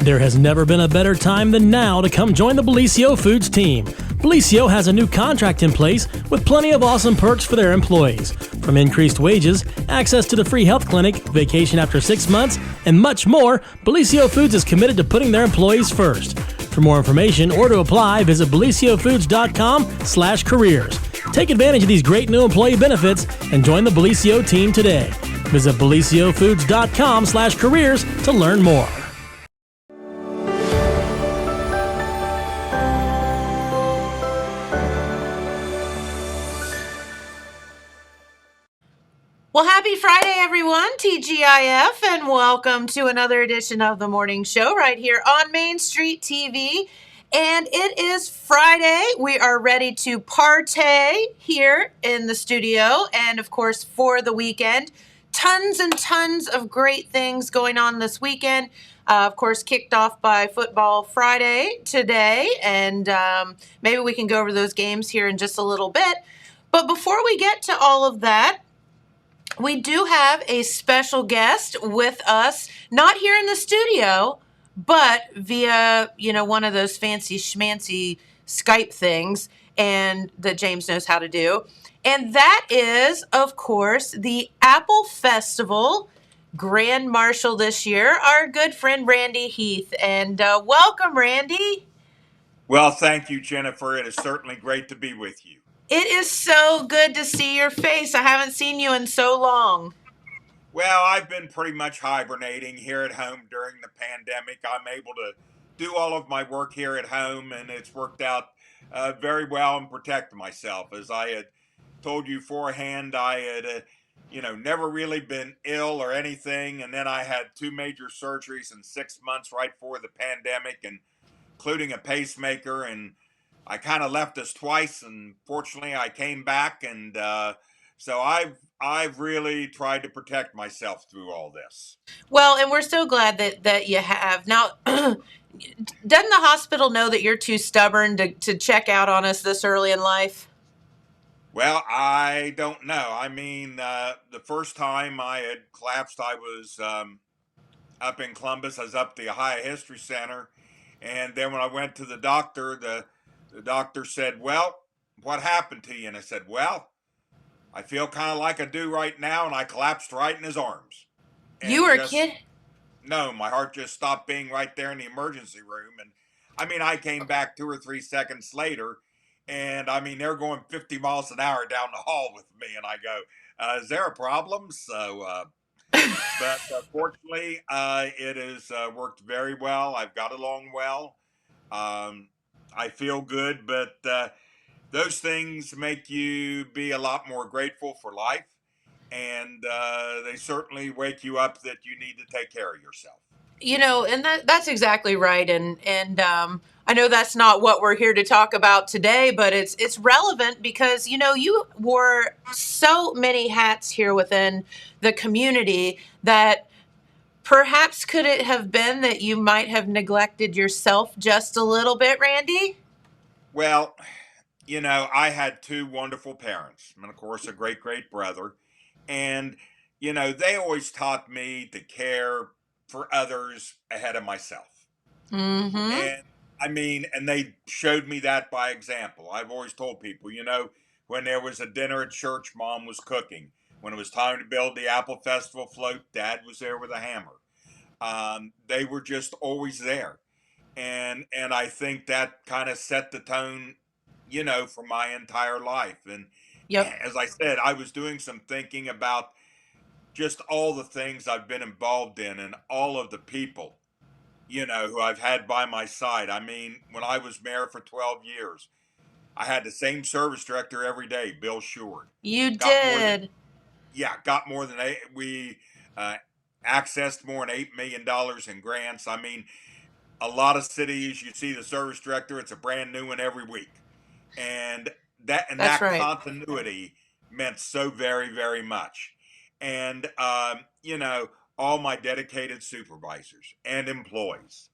There has never been a better time than now to come join the Bellisio Foods team. Bellisio has a new contract in place with plenty of awesome perks for their employees. From increased wages, access to the free health clinic, vacation after 6 months, and much more, Bellisio Foods is committed to putting their employees first. For more information or to apply, visit BellisioFoods.com/careers. Take advantage of these great new employee benefits and join the Bellisio team today. Visit BellisioFoods.com/careers to learn more. Well, happy Friday, everyone, TGIF, and welcome to another edition of the morning show right here on Main Street TV. And it is Friday. We are ready to partay here in the studio and, of course, for the weekend. Tons and tons of great things going on this weekend. Of course, kicked off by Football Friday today, and maybe we can go over those games here in just a little bit. But before we get to all of that, we do have a special guest with us, not here in the studio, but via, one of those fancy schmancy Skype things and that James knows how to do. And that is, of course, the Apple Festival Grand Marshal this year, our good friend Randy Heath. And welcome, Randy. Well, thank you, Jennifer. It is certainly great to be with you. It is so good to see your face. I haven't seen you in so long. Well, I've been pretty much hibernating here at home during the pandemic. I'm able to do all of my work here at home, and it's worked out very well and protect myself. As I had told you beforehand, I had, never really been ill or anything, and then I had 2 major surgeries in 6 months right before the pandemic, and including a pacemaker, and I kind of left us twice, and fortunately I came back, and so I've really tried to protect myself through all this. Well, and we're so glad that you have. Now, doesn't the hospital know that you're too stubborn to check out on us this early in life? Well, I don't know. I mean, the first time I had collapsed, I was up in Columbus. I was up at the Ohio History Center, and then when I went to the doctor, the doctor said, "Well, what happened to you?" And I said, "Well, I feel kind of like I do right now," and I collapsed right in his arms. You And were a just, kid? no, my heart just stopped beating right there in the emergency room. And I mean, I came back 2 or 3 seconds later, and I mean, they're going 50 miles an hour down the hall with me. And I go, "Is there a problem?" But fortunately, it has worked very well. I've got along well. Um, I feel good, but those things make you be a lot more grateful for life, and they certainly wake you up that you need to take care of yourself. And that's exactly right. And I know that's not what we're here to talk about today, but it's relevant because you wore so many hats here within the community that perhaps could it have been that you might have neglected yourself just a little bit, Randy? Well, I had 2 wonderful parents, and of course, a great great brother. And, they always taught me to care for others ahead of myself. Mm-hmm. And I mean, and they showed me that by example. I've always told people, when there was a dinner at church, mom was cooking. When it was time to build the Apple Festival float, dad was there with a hammer. They were just always there. And I think that kind of set the tone, for my entire life. And Yep. as I said, I was doing some thinking about just all the things I've been involved in and all of the people, who I've had by my side. I mean, when I was mayor for 12 years, I had the same service director every day, Bill Sheward. You Got more than, did. got more than we uh, accessed more than $8 million in grants. I mean, a lot of cities, you see the service director, it's a brand new one every week. And That's that right. continuity meant so very, very much. And all my dedicated supervisors and employees.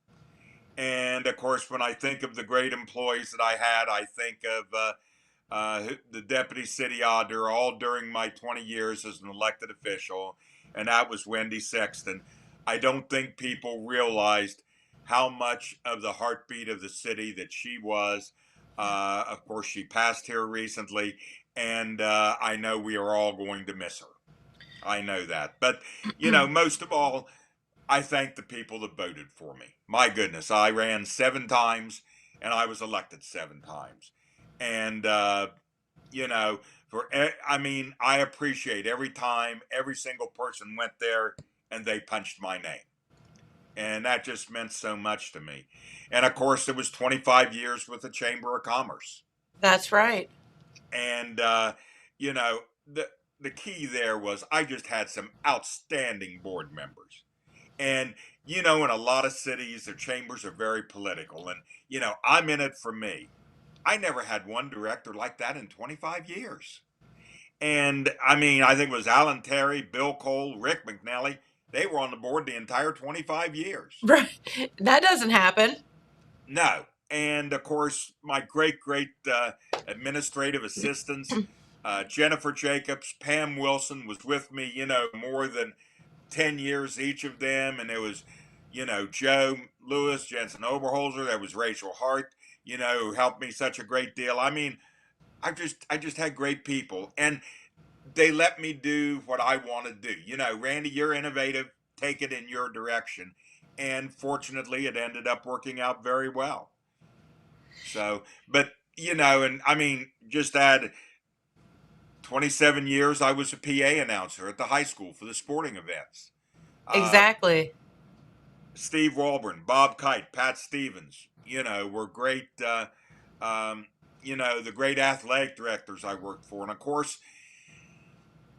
And of course, when I think of the great employees that I had, I think of the deputy city auditor, all during my 20 years as an elected official, and that was Wendy Sexton. I don't think people realized how much of the heartbeat of the city that she was. Of course, she passed here recently, and I know we are all going to miss her. I know that. But, most of all, I thank the people that voted for me. My goodness, I ran 7 times and I was elected 7 times. And, you know, I mean, I appreciate every time every single person went there and they punched my name. And that just meant so much to me. And of course, it was 25 years with the Chamber of Commerce. That's right. And, you know, the key there was I just had some outstanding board members. And, in a lot of cities, their chambers are very political. And, I'm in it for me. I never had one director like that in 25 years. And I mean, I think it was Alan Terry, Bill Cole, Rick McNally. They were on the board the entire 25 years. Right. That doesn't happen. No. And of course, my great administrative assistants, Jennifer Jacobs, Pam Wilson was with me, more than 10 years each of them. And it was, Joe Lewis, Jensen Oberholzer, there was Rachel Hart, who helped me such a great deal. I mean, I just had great people, and they let me do what I want to do. Randy, you're innovative, take it in your direction. And fortunately, it ended up working out very well. So, but, and I mean, just add 27 years, I was a PA announcer at the high school for the sporting events. Uh, Exactly. Steve Walburn, Bob Kite, Pat Stevens, were great, the great athletic directors I worked for. And of course,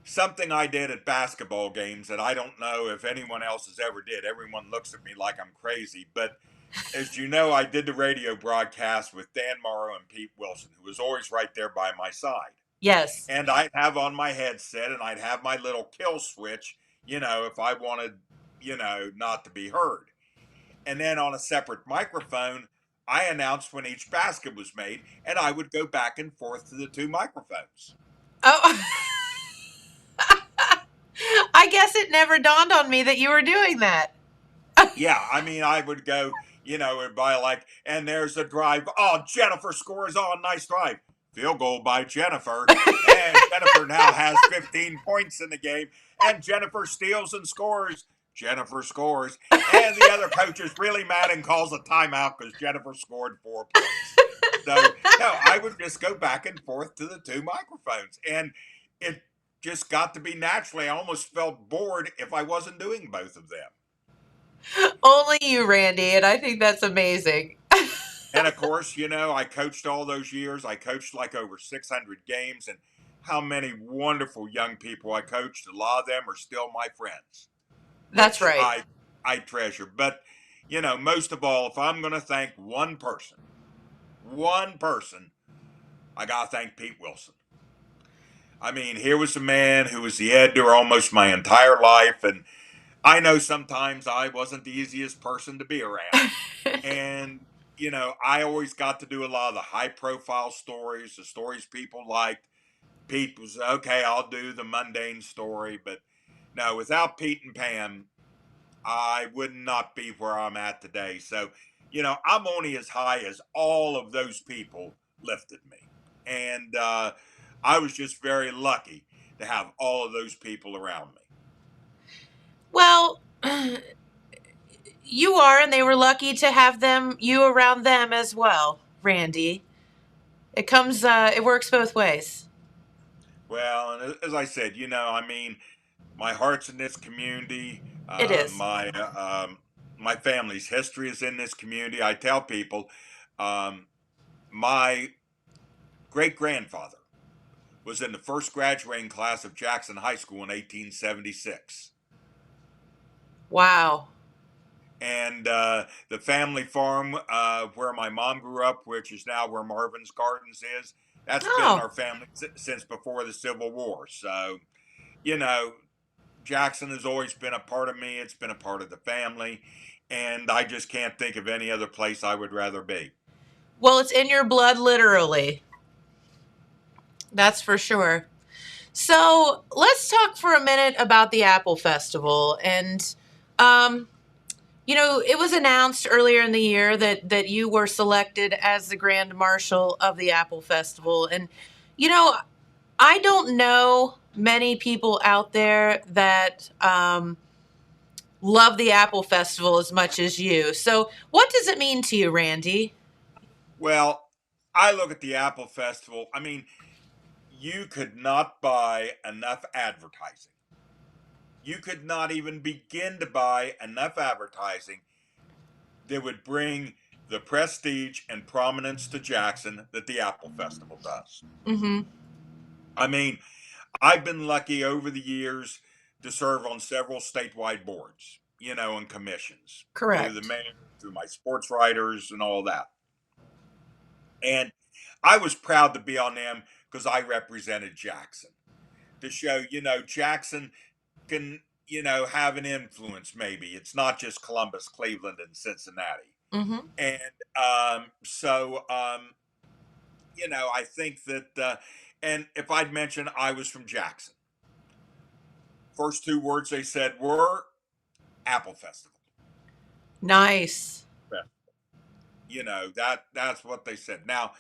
something I did at basketball games that I don't know if anyone else has ever did. Everyone looks at me like I'm crazy. But as you know, I did the radio broadcast with Dan Morrow and Pete Wilson, who was always right there by my side. Yes. And I'd have on my headset and I'd have my little kill switch, if I wanted, not to be heard. And then on a separate microphone, I announced when each basket was made, and I would go back and forth to the two microphones. Oh, I guess it never dawned on me that you were doing that. Yeah, I mean, I would go, it'd be like, and there's a drive. Oh, Jennifer scores. Oh, nice drive. Field goal by Jennifer. And Jennifer now has 15 points in the game. And Jennifer steals and scores. Jennifer scores. And the other coach is really mad and calls a timeout because Jennifer scored 4 points. So, no, I would just go back and forth to the two microphones. And it just got to be naturally. I almost felt bored if I wasn't doing both of them. Only you, Randy, and I think that's amazing. And of course, I coached all those years. I coached like over 600 games, and how many wonderful young people I coached. A lot of them are still my friends. That's which right. I treasure. But, most of all, if I'm going to thank one person, I got to thank Pete Wilson. I mean, here was a man who was the editor almost my entire life, and I know sometimes I wasn't the easiest person to be around. And, I always got to do a lot of the high profile stories, the stories people liked. Pete was, okay, I'll do the mundane story. But no, without Pete and Pam, I would not be where I'm at today. So, I'm only as high as all of those people lifted me. And I was just very lucky to have all of those people around me. Well, you are, and they were lucky to have you around them as well, Randy. It works both ways. Well, and as I said, I mean, my heart's in this community. It is. My family's history is in this community. I tell people, my great grandfather was in the first graduating class of Jackson High School in 1876. Wow. And the family farm where my mom grew up, which is now where Marvin's Gardens is, that's been in our family since before the Civil War. So, Jackson has always been a part of me. It's been a part of the family. And I just can't think of any other place I would rather be. Well, it's in your blood, literally. That's for sure. So let's talk for a minute about the Apple Festival. And It was announced earlier in the year that you were selected as the Grand Marshal of the Apple Festival. And, you know, I don't know many people out there that love the Apple Festival as much as you. So, what does it mean to you, Randy? Well, I look at the Apple Festival. I mean, you could not buy enough advertising. You could not even begin to buy enough advertising that would bring the prestige and prominence to Jackson that the Apple Festival does. Mm-hmm. I mean, I've been lucky over the years to serve on several statewide boards, and commissions through the Correct. mayor, through my sports writers, and all that. And I was proud to be on them because I represented Jackson to show, Jackson can, have an influence maybe. It's not just Columbus, Cleveland, and Cincinnati. Mm-hmm. And I think that, and if I'd mentioned I was from Jackson, first two words they said were Apple Festival. Nice. That's what they said. Now,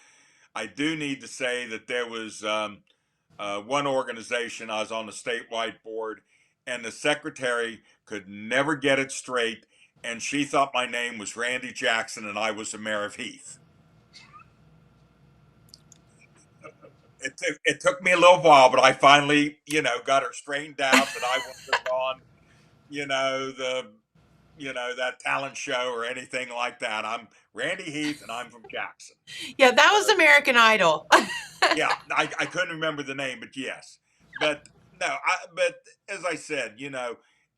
I do need to say that there was one organization I was on the statewide board, and the secretary could never get it straight, and she thought my name was Randy Jackson, and I was the mayor of Heath. It took me a little while, but I finally, got her straightened out that I wasn't on, that talent show or anything like that. I'm Randy Heath, and I'm from Jackson. Yeah, that was American Idol. Yeah, I couldn't remember the name, but yes. But no, but as I said,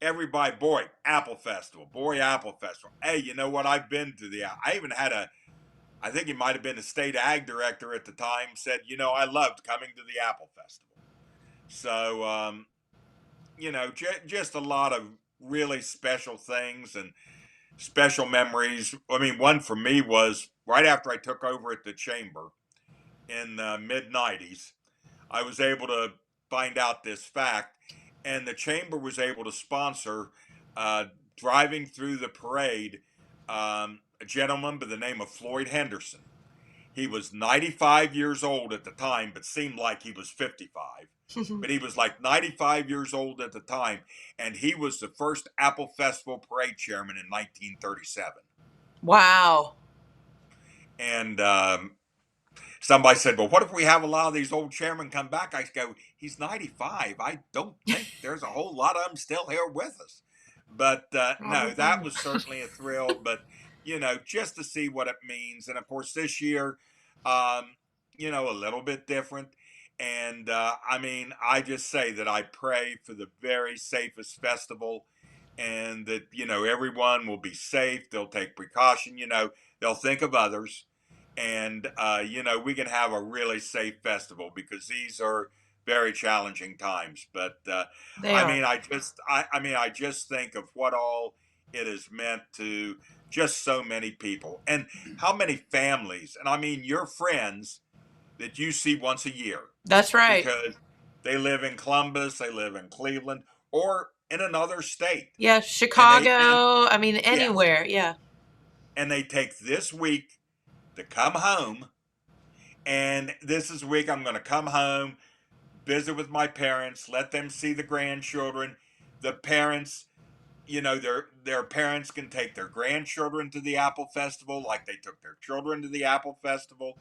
everybody, boy, Apple Festival, boy, Apple Festival. Hey, you know what? I've been to I even had I think he might have been the state ag director at the time, said, I loved coming to the Apple Festival. So, just a lot of really special things and special memories. I mean, one for me was right after I took over at the chamber in the mid 90s, I was able to find out this fact, and the chamber was able to sponsor driving through the parade a gentleman by the name of Floyd Henderson. He was 95 years old at the time, but seemed like he was 55. But he was like 95 years old at the time, and he was the first Apple Festival parade chairman in 1937. Wow. And somebody said, well, what if we have a lot of these old chairmen come back? I go, he's 95. I don't think there's a whole lot of them still here with us. But no, that was certainly a thrill. But, just to see what it means. And of course, this year, a little bit different. And I mean, I just say that I pray for the very safest festival, and that, everyone will be safe. They'll take precaution, they'll think of others, and we can have a really safe festival, because these are very challenging times. But They I are. mean, I just think of what all it has meant to just so many people, and how many families, and I mean your friends that you see once a year, That's right. because they live in Columbus, they live in Cleveland, or in another state, Yeah, and Chicago. I mean, yes, anywhere. Yeah. and they take this week to come home. And this is the week I'm going to come home, visit with my parents, let them see the grandchildren. The parents, their parents can take their grandchildren to the Apple Festival like they took their children to the Apple Festival,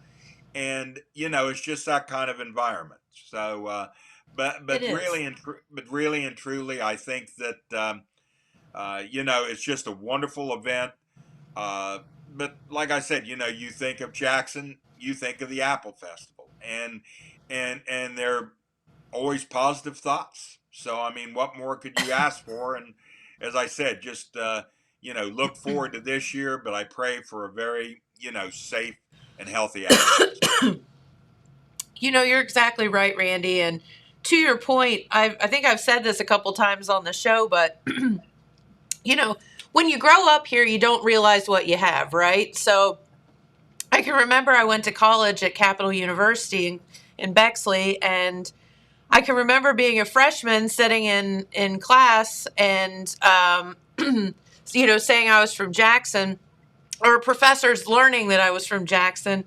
and it's just that kind of environment. So, It but is. really and truly, I think that it's just a wonderful event. But like I said, you think of Jackson, you think of the Apple Festival, and they're always positive thoughts. So I mean, what more could you ask for? And as I said, just look forward to this year. But I pray for a very safe and healthy Apple Festival. You're exactly right, Randy. And to your point, I think I've said this a couple times on the show, but when you grow up here, you don't realize what you have, right? So I can remember I went to college at Capital University in Bexley, and I can remember being a freshman sitting in class, and saying I was from Jackson, or professors learning that I was from Jackson.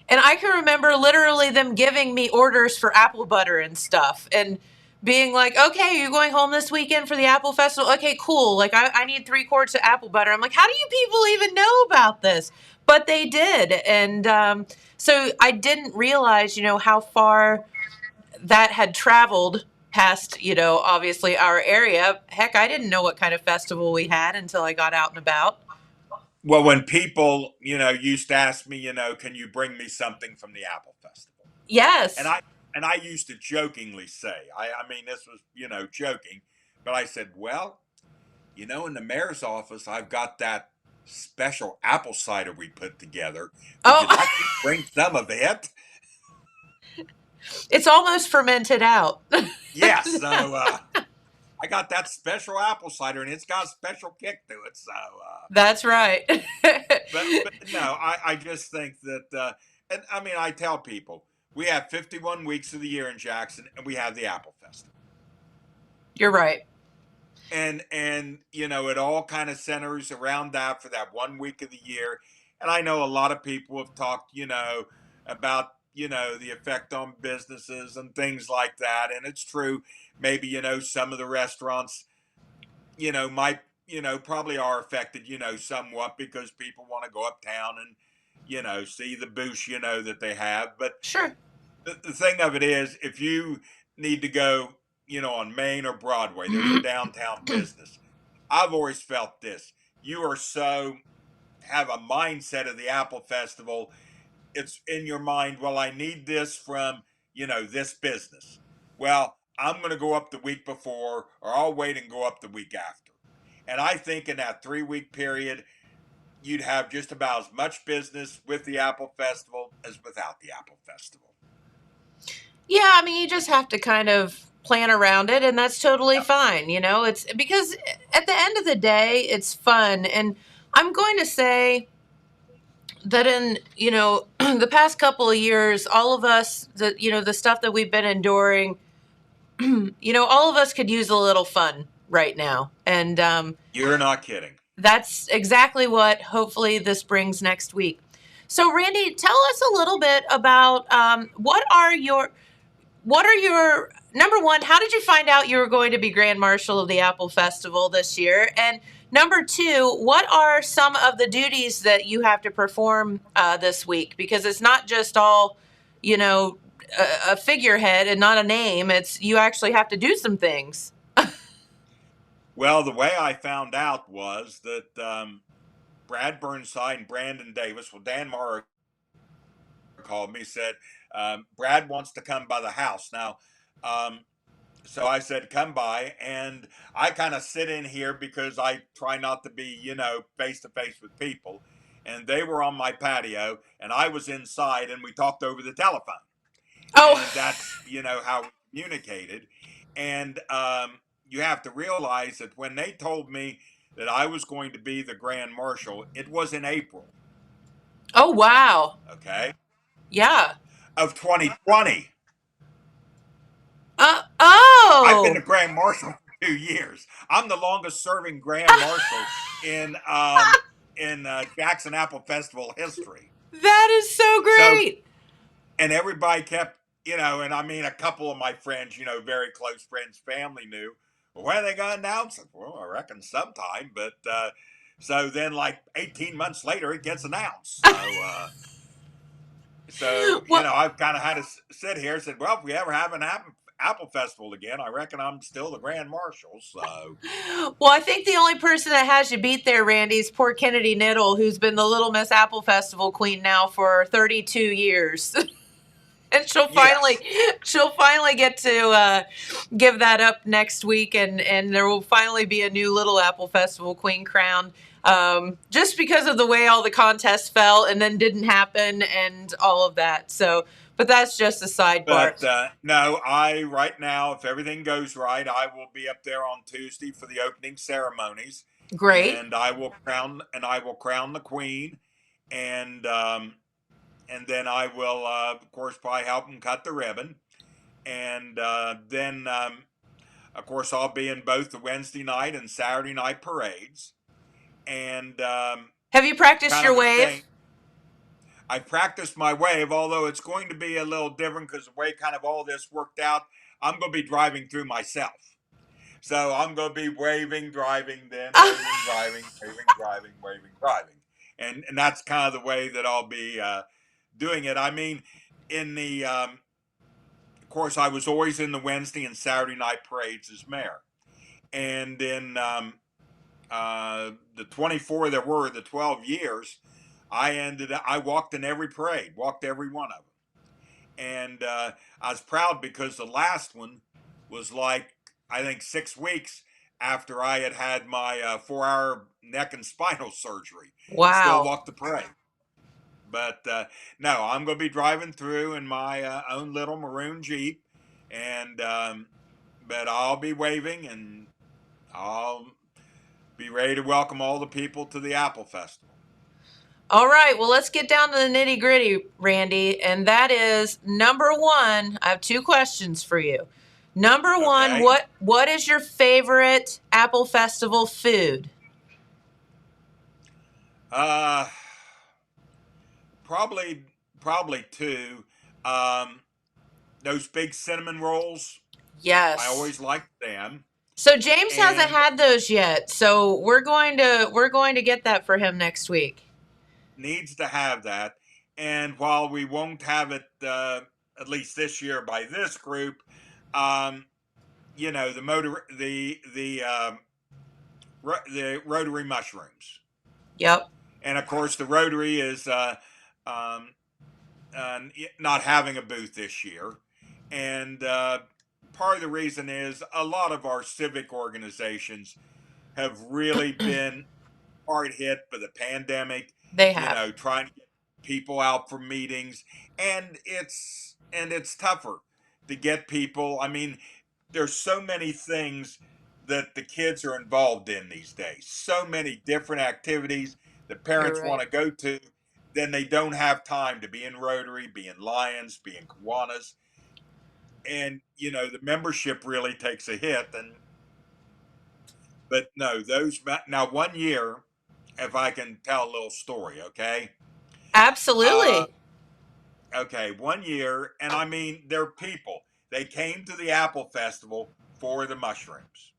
And I can remember literally them giving me orders for apple butter and stuff, and being like, okay, you're going home this weekend for the Apple Festival? Okay, cool. Like, I need 3 quarts of apple butter. I'm like, how do you people even know about this? But they did. And so I didn't realize, how far that had traveled past, obviously our area. Heck, I didn't know what kind of festival we had until I got out and about. Well, when people, used to ask me, can you bring me something from the Apple Festival? And Yes. I used to jokingly say, I mean, this was, joking, but I said, well, in the mayor's office, I've got that special apple cider we put together. Would you Oh, like me to bring some of it? it's almost fermented out. Yes. So I got that special apple cider, and it's got a special kick to it. So, That's right. but no, I just think that, and I mean, I tell people we have 51 weeks of the year in Jackson, and we have the Apple Festival. You're right. And it all kind of centers around that for that 1 week of the year. And I know a lot of people have talked, about the effect on businesses and things like that, and it's true. Maybe some of the restaurants might probably are affected somewhat because people want to go uptown and see the booths that they have. But Sure. the thing of it is, if you need to go, on Main or Broadway, there's a downtown business. I've always felt this. You are so have a mindset of the Apple Festival. It's in your mind, well, I need this from, this business. Well, I'm going to go up the week before, or I'll wait and go up the week after. And I think in that 3 week period, you'd have just about as much business with the Apple Festival as without the Apple Festival. Yeah, I mean, you just have to kind of plan around it, and that's totally Yep. fine. It's because at the end of the day, it's fun. And I'm going to say that in, the past couple of years, all of us, the stuff that we've been enduring, all of us could use a little fun right now. And You're not kidding. that's exactly what hopefully this brings next week. So, Randy, tell us a little bit about what are your number one, how did you find out you were going to be Grand Marshal of the Apple Festival this year? And number two, what are some of the duties that you have to perform this week? Because it's not just all, a figurehead and not a name. It's you actually have to do some things. Well, the way I found out was that Brad Burnside and Brandon Davis, well, Dan Morrow called me, said, Brad wants to come by the house. Now, so I said, come by. And I kind of sit in here because I try not to be, face to face with people. And they were on my patio, and I was inside, and we talked over the telephone. Oh, And that's, how we communicated. And you have to realize that when they told me that I was going to be the Grand Marshal, it was in April, oh, wow. okay, Yeah. of 2020. I've been the Oh, Grand Marshal for 2 years. I'm the longest serving Grand Marshal in Jackson Apple Festival history. that is so So, great. and everybody kept, and I mean, a couple of my friends, very close friends, family knew. Well, when are they going to announce it? Well, I reckon sometime. But so then, like 18 months later, it gets announced. So Well, I've kind of had to sit here and said, well, if we ever have an Apple Festival again, I reckon I'm still the Grand Marshal. So well, I think the only person that has you beat there, Randy, is poor Kennedy Niddle, who's been the Little Miss Apple Festival queen now for 32 years. And yes, she'll finally get to give that up next week, and there will finally be a new Little Apple Festival queen crowned. Just because of the way all the contests fell and then didn't happen and all of that. So, but that's just a sidebar. but no, I right now, if everything goes right, I will be up there on Tuesday for the opening ceremonies, Great. and I will crown the queen, and and then I will, of course, probably help them cut the ribbon, and then of course, I'll be in both the Wednesday night and Saturday night parades. and Have you practiced kind your of a thing. wave? I practiced my wave, although it's going to be a little different because the way kind of all this worked out, I'm going to be driving through myself. So I'm going to be waving, driving, then waving, driving, waving, driving, waving, driving. And that's kind of the way that I'll be doing it. I mean, in the, of course, I was always in the Wednesday and Saturday night parades as mayor. And in the 24 there were, the 12 years, I walked in every parade, walked every one of them. And I was proud because the last one was like, I think 6 weeks after I had had my 4 hour neck and spinal surgery and still Wow. walked the parade. But no, I'm going to be driving through in my own little maroon Jeep, and but I'll be waving and I'll be ready to welcome all the people to the Apple Festival. All right, well, let's get down to the nitty gritty, Randy. And that is number one. I have two questions for you. Number one, Okay. what is your favorite Apple Festival food? Uh, probably probably two. Um, those big cinnamon rolls, I Yes. always liked them, So James hasn't and had those yet. So we're going to get that for him next week. needs to have that. And while we won't have it at least this year by this group, um, the rotary mushrooms, Yep. and of course the rotary is um, not having a booth this year, and part of the reason is a lot of our civic organizations have really been hard hit by the pandemic, They have. trying to get people out for meetings, and it's tougher to get people. I mean, there's so many things that the kids are involved in these days. So many different activities the You're parents want right. to go to, then they don't have time to be in Rotary, be in Lions, be in Kiwanis. And the membership really takes a hit. And but no, those now one year, if I can tell a little story, okay? Uh, Absolutely. okay, one year, and I mean, they're people. They came to the Apple Festival for the mushrooms.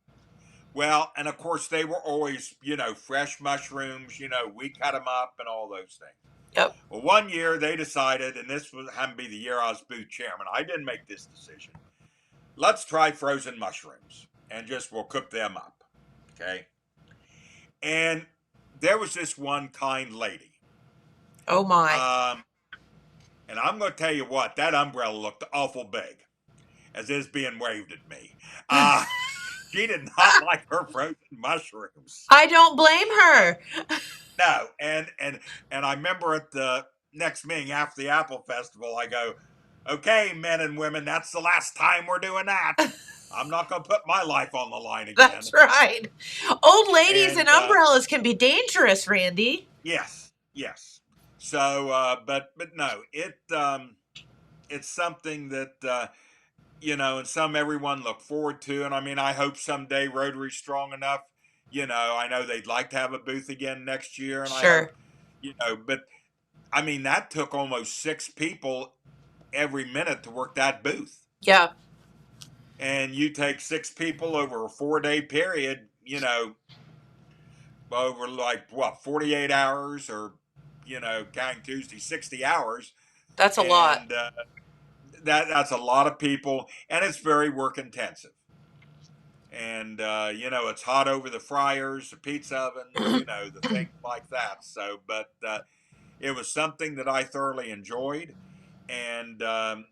Well, and of course, they were always, fresh mushrooms, we cut them up and all those things. Yep. Well, one year they decided, and this was happened to be the year I was booth chairman. I didn't make this decision. Let's try frozen mushrooms and just we'll cook them up. Okay. And there was this one kind lady. Oh my. Um, and I'm going to tell you what, that umbrella looked awful big as it is being waved at me. Uh, she did not like her frozen mushrooms. I don't blame her. No, and I remember at the next meeting after the Apple Festival, I go, "Okay, men and women, that's the last time we're doing that. I'm not going to put my life on the line again." That's right. Old ladies and And umbrellas can be dangerous, Randy. yes, yes. So, but no, it's something that and some everyone look forward to. And I mean, I hope someday Rotary's strong enough. I know they'd like to have a booth again next year, and I Sure. hope, but I mean, that took almost 6 people every minute to work that booth. Yeah. And you take 6 people over a 4 day period, over like what, 48 hours or, counting Tuesday, 60 hours. That's a lot. And that's a lot of people, and it's very work intensive. And, it's hot over the fryers, the pizza ovens, the things like that. So, but it was something that I thoroughly enjoyed. And, and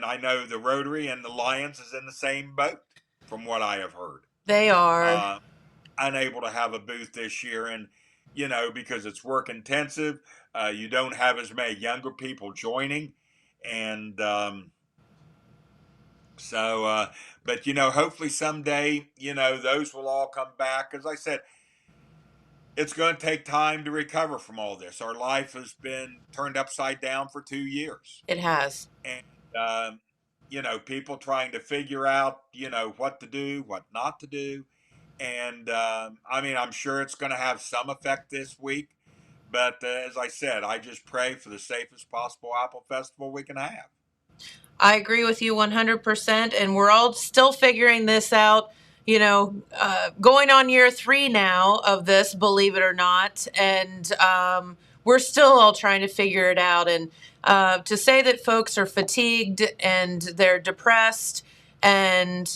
I know the Rotary and the Lions is in the same boat, from what I have heard. They are. Uh, Unable to have a booth this year, and because it's work intensive, you don't have as many younger people joining, and so, but hopefully someday, those will all come back. As I said, it's going to take time to recover from all this. Our life has been turned upside down for 2 years, It has. and people trying to figure out, what to do, what not to do, And I mean, I'm sure it's going to have some effect this week. But as I said, I just pray for the safest possible Apple Festival we can have. I agree with you 100%. And we're all still figuring this out, going on year 3 now of this, believe it or not. And we're still all trying to figure it out. And to say that folks are fatigued and they're depressed and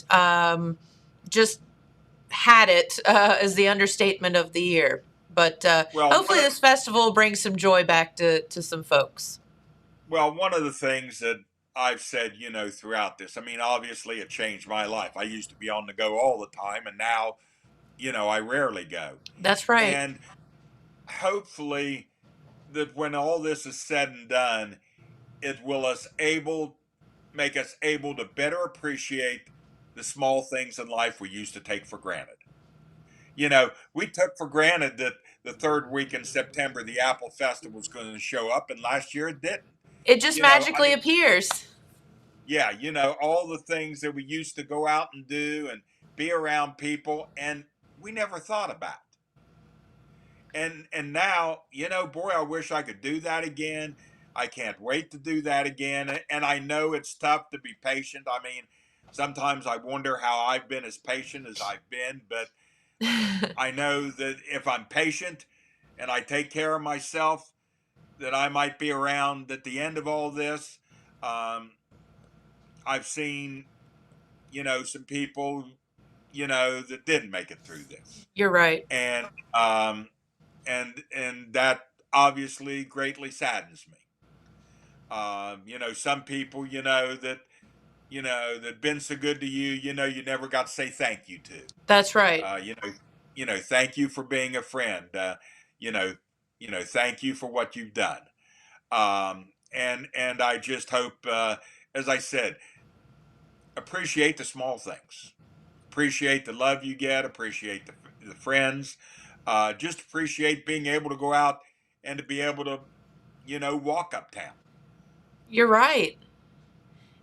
just had it is the understatement of the year. But Well, hopefully this festival brings some joy back to some folks. well, one of the things that I've said, throughout this, I mean, obviously it changed my life. I used to be on the go all the time, and now, I rarely go. That's right. And hopefully, that when all this is said and done, it will make us able to better appreciate the small things in life we used to take for granted. We took for granted that the third week in September the Apple Festival was going to show up, and last year it didn't. It just I magically mean, appears. yeah, all the things that we used to go out and do and be around people, and we never thought about. And now, boy, I wish I could do that again. I can't wait to do that again. And I know it's tough to be patient. I mean, sometimes I wonder how I've been as patient as I've been, but I know that if I'm patient and I take care of myself, that I might be around at the end of all this. Um, I've seen, some people, that didn't make it through this. You're right. And and that obviously greatly saddens me. Some people, that been so good to you, you never got to say thank you to. That's right. Uh, you know, thank you for being a friend. You know, thank you for what you've done. And I just hope, as I said, appreciate the small things. Appreciate the love you get. Appreciate the friends. Just appreciate being able to go out and to be able to, walk uptown. You're right.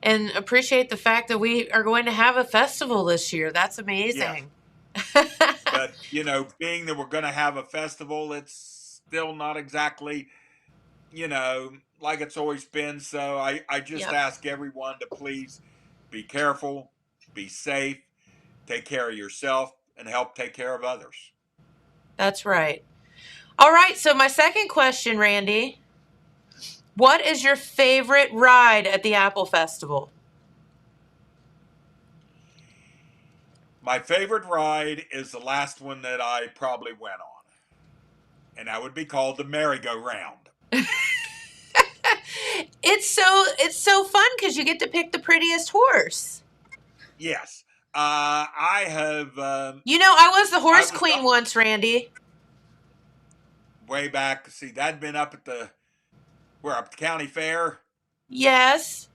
And appreciate the fact that we are going to have a festival this year. That's Yes. amazing. But, being that we're going to have a festival, it's still not exactly, like it's always been. So I just Yep. ask everyone to please be careful, be safe, take care of yourself, and help take care of others. That's right. All right. So, my second question, Randy, what is your favorite ride at the Apple Festival? My favorite ride is the last one that I probably went on, and that would be called the merry-go-round. It's so fun because you get to pick the prettiest horse. Yes. I have. I was the I horse was queen once, Randy. way back. See, that'd been up at the county fair Yes.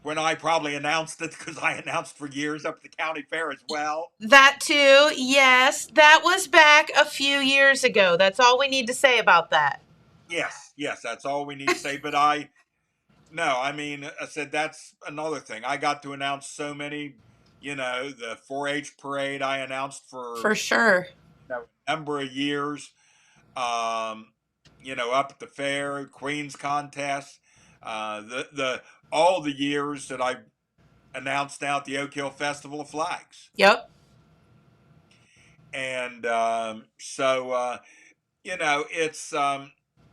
when I probably announced it, because I announced for years up at the county fair as well. That too. Yes. That was back a few years ago. That's all we need to say about that. Yes, that's all we need to say. But no, I mean, I said that's another thing. I got to announce so many, the 4-H parade I announced for For sure. a number of years. Up at the fair, Queen's contest, the all the years that I announced now at the Oak Hill Festival of Flags. Yep. And it's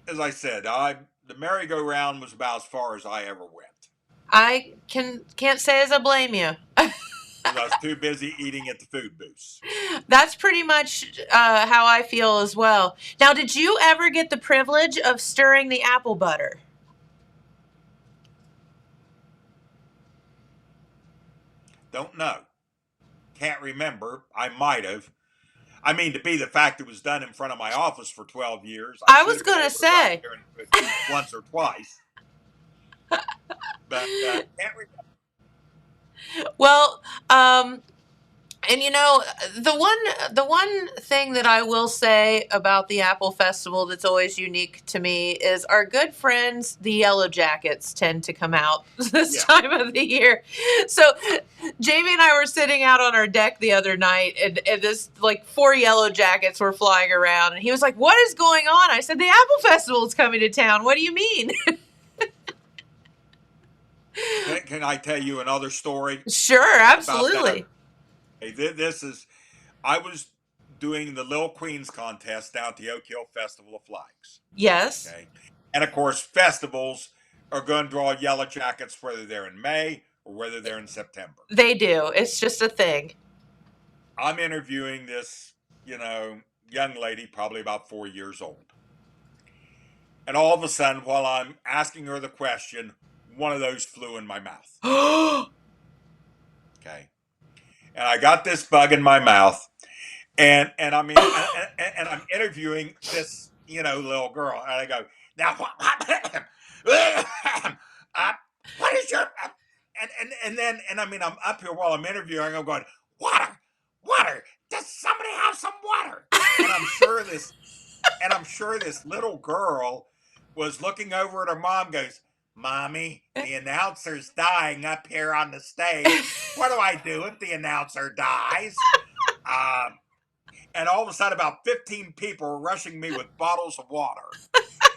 as I said, the merry-go-round was about as far as I ever went. I can't say as I blame you. Because I was too busy eating at the food booths. That's pretty much how I feel as well. Now, did you ever get the privilege of stirring the apple butter? Don't know. Can't remember. I might have. I mean, to be the fact it was done in front of my office for 12 years. I was going to say. Once or twice. But can't remember. Well, And the one thing that I will say about the Apple Festival that's always unique to me is our good friends, the Yellow Jackets, tend to come out this Yeah. time of the year. So Jamie and I were sitting out on our deck the other night, and this like 4 Yellow Jackets were flying around, and he was like, "What is going on?" I said, "The Apple Festival is coming to town. What do you mean?" Can I tell you another story Sure, about that? absolutely. Hey, this is, I was doing the Lil Queens contest down at the Oak Hill Festival of Flags. Yes, Okay. And of course, festivals are going to draw yellow jackets whether they're in May or whether they're in September. they do. It's just a thing. I'm interviewing this, young lady, probably about 4 years old. And all of a sudden, while I'm asking her the question, one of those flew in my mouth. Okay. And I got this bug in my mouth. And I mean, and I'm interviewing this, little girl. And I go, now, uh, what is your, and I mean, I'm up here while I'm interviewing. I'm going, water, water. Does somebody have some water? And I'm sure this little girl was looking over at her mom, goes, Mommy, the announcer's dying up here on the stage. What do I do if the announcer dies? Um, and all of a sudden, about 15 people were rushing me with bottles of water.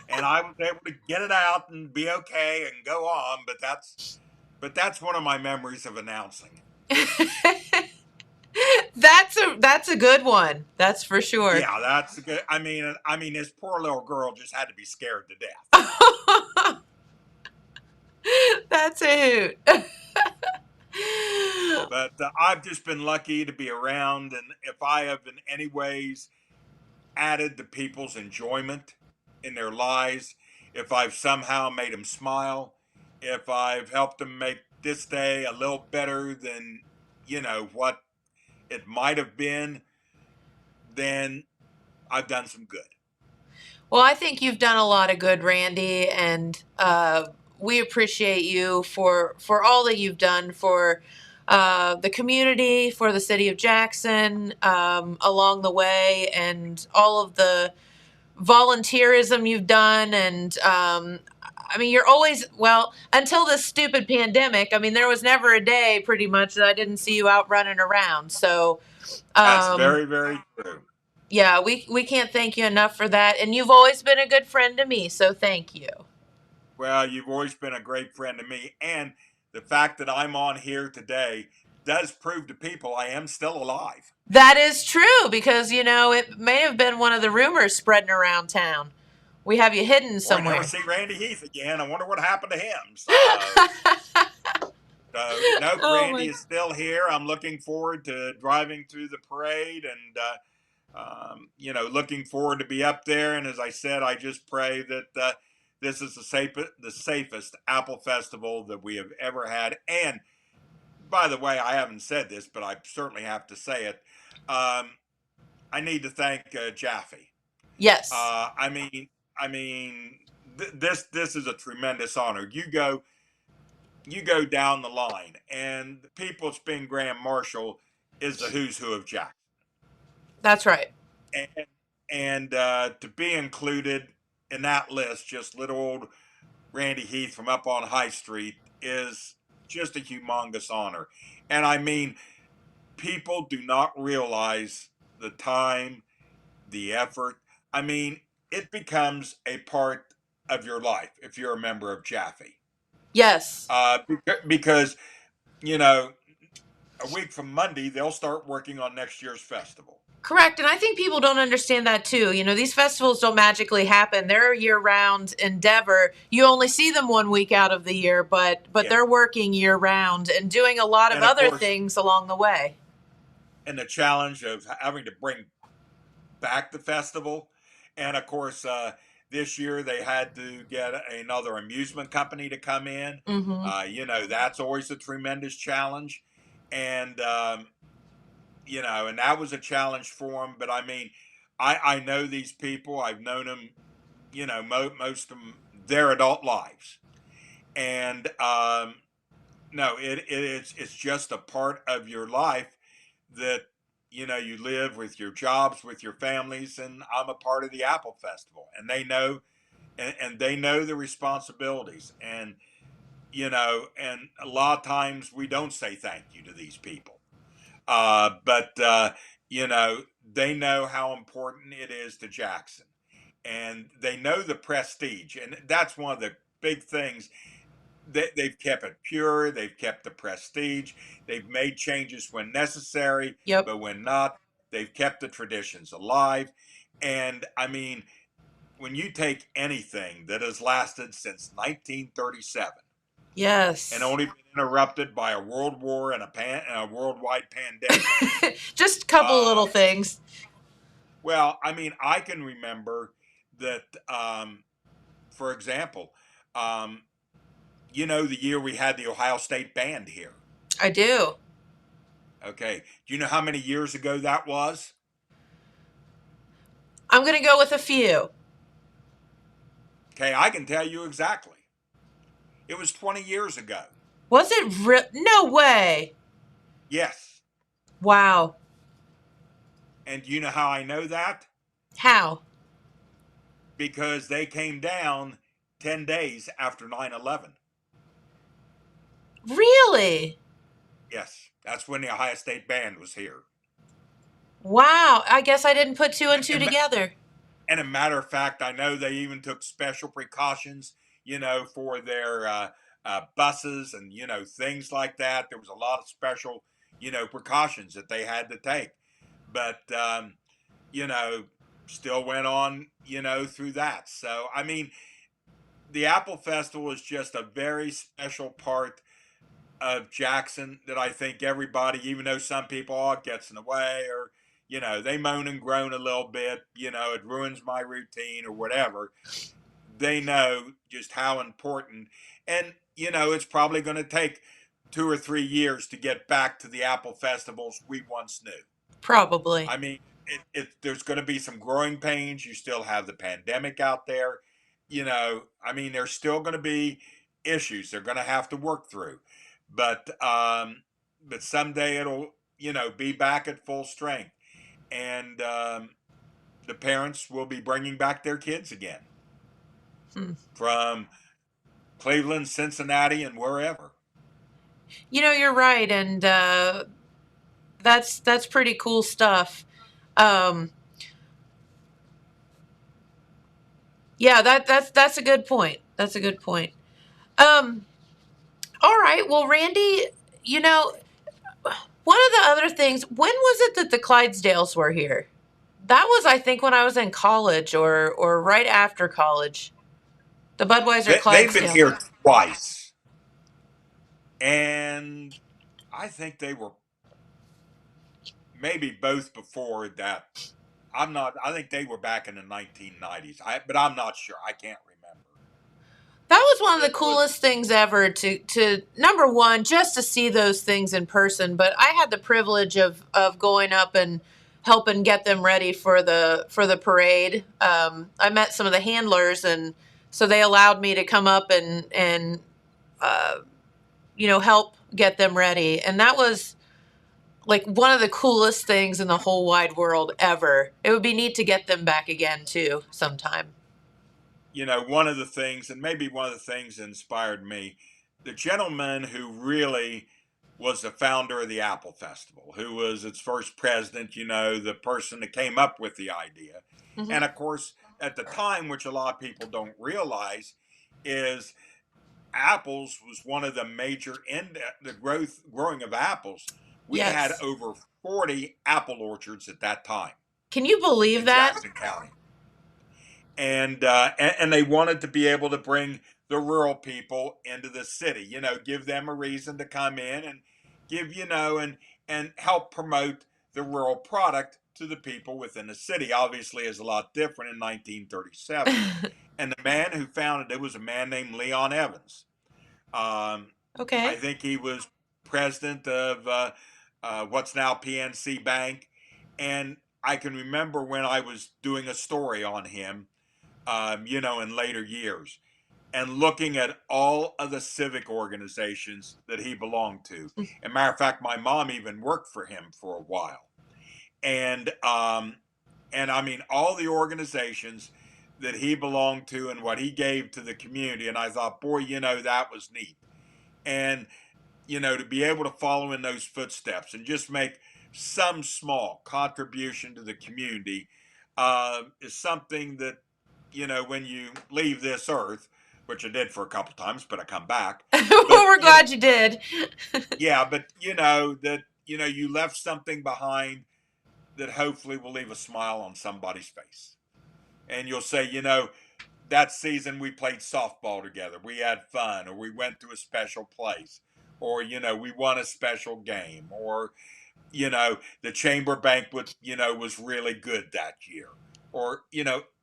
And I was able to get it out and be okay and go on. But that's one of my memories of announcing. That's a good one. That's for sure. Yeah, that's good. I mean, this poor little girl just had to be scared to death. That's a hoot. But I've just been lucky to be around, and if I have in any ways added to people's enjoyment in their lives, if I've somehow made them smile, if I've helped them make this day a little better than what it might have been, then I've done some good. Well, I think you've done a lot of good, Randy, and we appreciate you for all that you've done for the community, for the city of Jackson, along the way, and all of the volunteerism you've done. And I mean, you're always, well, until this stupid pandemic, I mean, there was never a day pretty much that I didn't see you out running around. So That's um, very, very true. yeah, we can't thank you enough for that. And you've always been a good friend to me, so thank you. Well, you've always been a great friend to me. And the fact that I'm on here today does prove to people I am still alive. That is true because, it may have been one of the rumors spreading around town. We have you hidden Boy, I never somewhere. see Randy Heath again. I wonder what happened to him. So nope, Oh Randy my. is still here. I'm looking forward to driving through the parade and, looking forward to be up there. And as I said, I just pray that this is the safest Apple Festival that we have ever had. And by the way, I haven't said this, but I certainly have to say it. Um, I need to thank Jaffe. Yes, I mean, this is a tremendous honor. You go down the line, and the People's Spin Grand Marshal is the who's who of Jack, that's right. and to be included in that list, just little old Randy Heath from up on High Street, is just a humongous honor. And I mean, people do not realize the time, the effort. I mean, it becomes a part of your life if you're a member of Jaffe. Yes. Because, you know, a week from Monday, they'll start working on next year's festival. Correct. And I think people don't understand that too. These festivals don't magically happen. They're a year-round endeavor. You only see them 1 week out of the year, but Yeah. they're working year-round and doing a lot of And of other course, things along the way. and the challenge of having to bring back the festival. And of course, this year they had to get another amusement company to come in. Mm-hmm. That's always a tremendous challenge. And, and that was a challenge for them. But I mean, I know these people, I've known them, most of them, their adult lives. And no, it's just a part of your life that you live with your jobs, with your families, and I'm a part of the Apple Festival, and they know, and they know the responsibilities, and a lot of times we don't say thank you to these people, but you know they know how important it is to Jackson, and they know the prestige, and that's one of the big things. They've kept it pure. They've kept the prestige. They've made changes when necessary, Yep. but when not, they've kept the traditions alive. And I mean, when you take anything that has lasted since 1937 and Yes. only been interrupted by a world war and a worldwide pandemic, Just a couple little um, things. well, I mean, I can remember that. For example, um, the year we had the Ohio State band here. I do. Okay. Do you know how many years ago that was? I'm going to go with a few. Okay, I can tell you exactly. It was 20 years ago. Was it no way. Yes. Wow. And do you know how I know that? How? Because they came down 10 days after 9/11. Really? Yes. That's when the Ohio State band was here. Wow. I guess I didn't put two and two And, together. and a matter of fact, I know they even took special precautions, for their buses and, things like that. There was a lot of special, precautions that they had to take. But, you know, still went on, through that. So, I mean, the Apple Festival is just a very special part of Jackson that I think everybody, even though some people, it gets in the way, or, they moan and groan a little bit, it ruins my routine or whatever. They know just how important. And, it's probably going to take 2 or 3 years to get back to the Apple festivals we once knew. Probably. I mean, there's going to be some growing pains. You still have the pandemic out there. I mean, there's still going to be issues they're going to have to work through, but someday it'll be back at full strength, and the parents will be bringing back their kids again Hmm. from Cleveland, Cincinnati, and wherever. You're right, and that's pretty cool stuff. Um, yeah, that's a good point. That's a good point. Um, all right. Well, Randy, you know, one of the other things, when was it that the Clydesdales were here? That was, I think, when I was in college or right after college. The Budweiser They've been Clydesdale. here twice, and I think they were maybe both before that. I'm not. I think they were back in the 1990s. But I'm not sure. I can't remember. That was one of the It was. coolest things ever to number one, just to see those things in person. But I had the privilege of going up and helping get them ready for the parade. I met some of the handlers, and so they allowed me to come up and uh, help get them ready. And that was like one of the coolest things in the whole wide world ever. It would be neat to get them back again too sometime. One of the things, and maybe one of the things that inspired me, the gentleman who really was the founder of the Apple Festival, who was its first president, the person that came up with the idea. Hmm. And of course, at the time, which a lot of people don't realize, is apples was one of the major the growing of apples. We had Yes. over 40 apple orchards at that time Can you believe in that? Jackson County, and they wanted to be able to bring the rural people into the city. Give them a reason to come in and give and help promote the rural product to the people within the city. Obviously, is a lot different in 1937. And the man who founded it was a man named Leon Evans. I Okay. think he was president of what's now PNC Bank, and I can remember when I was doing a story on him, in later years. and looking at all of the civic organizations that he belonged to. As a matter of fact, my mom even worked for him for a while. And I mean all the organizations that he belonged to and what he gave to the community. And I thought, boy, that was neat. And to be able to follow in those footsteps and just make some small contribution to the community is something that, when you leave this earth, which I did for a couple times, but I come back. Well, But, we're glad you did. yeah, but that, you left something behind that hopefully will leave a smile on somebody's face. And you'll say, that season we played softball together. We had fun, or we went to a special place, or, we won a special game, or, the chamber banquet, was really good that year, or,